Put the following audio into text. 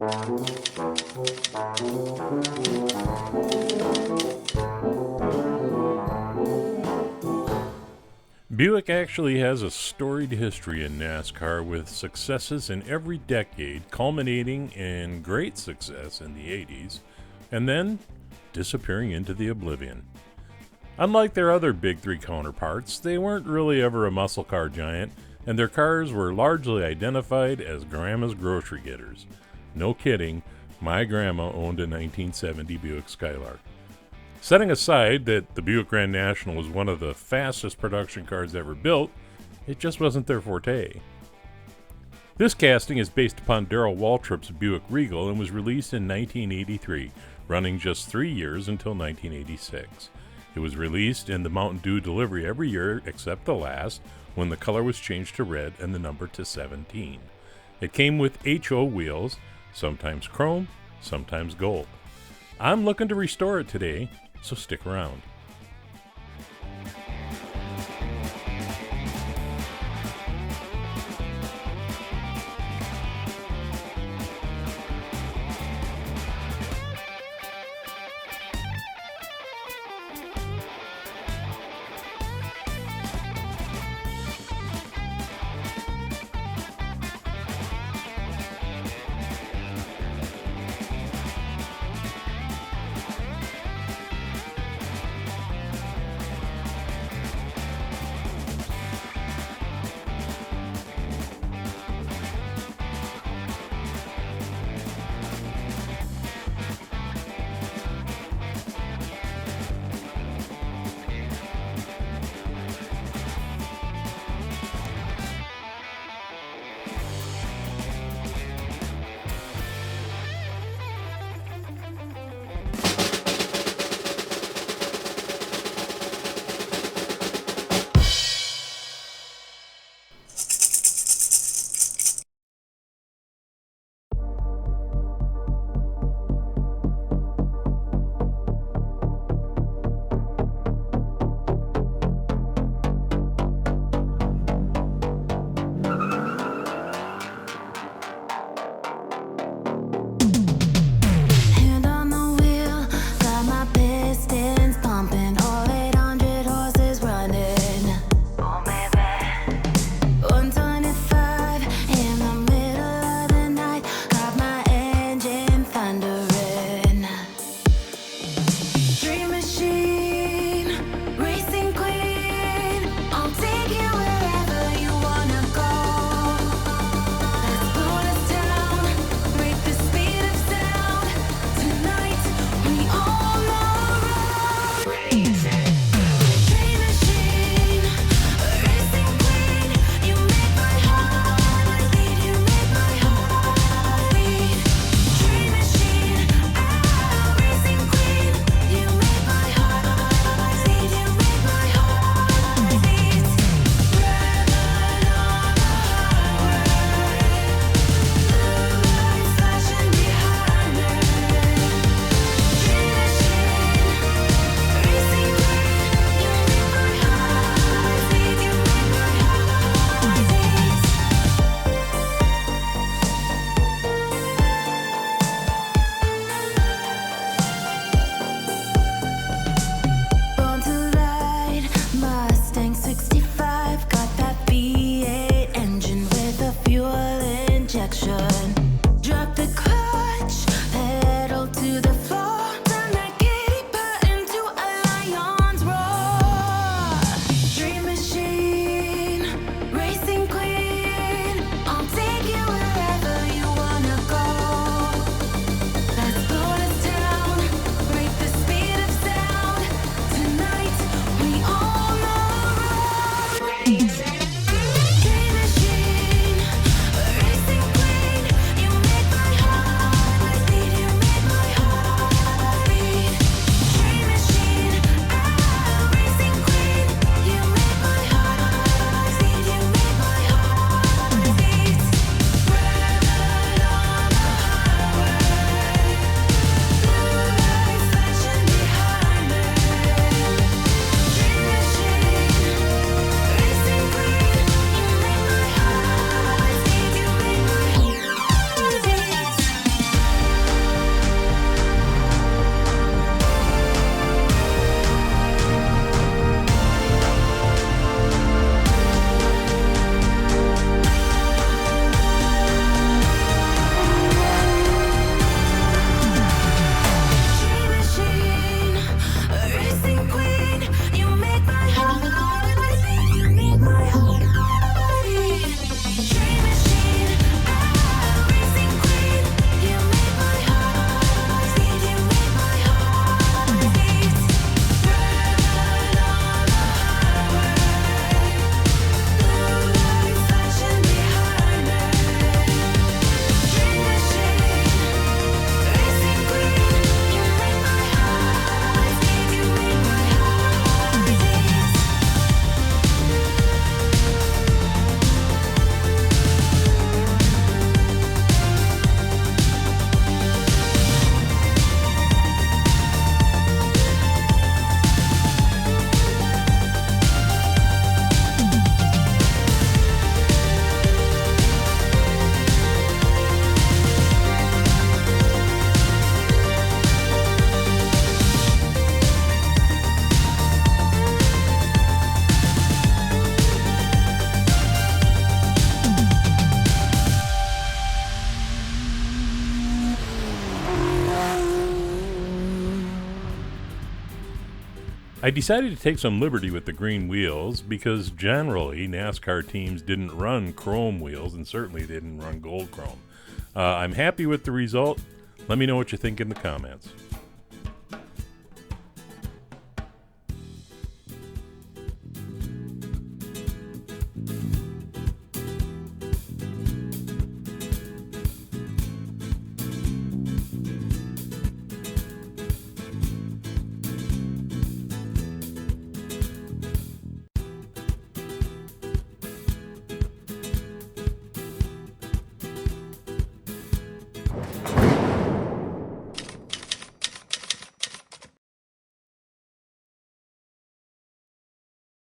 Buick actually has a storied history in NASCAR with successes in every decade, culminating in great success in the 80s, and then disappearing into the oblivion. Unlike their other Big Three counterparts, they weren't really ever a muscle car giant, and their cars were largely identified as Grandma's grocery getters. No kidding, my grandma owned a 1970 Buick Skylark. Setting aside that the Buick Grand National was one of the fastest production cars ever built, it just wasn't their forte. This casting is based upon Darrell Waltrip's Buick Regal and was released in 1983, running just 3 years until 1986. It was released in the Mountain Dew delivery every year except the last, when the color was changed to red and the number to 17. It came with HO wheels, sometimes chrome, sometimes gold. I'm looking to restore it today, so stick around. I decided to take some liberty with the green wheels because generally NASCAR teams didn't run chrome wheels and certainly didn't run gold chrome. I'm happy with the result. Let me know what you think in the comments.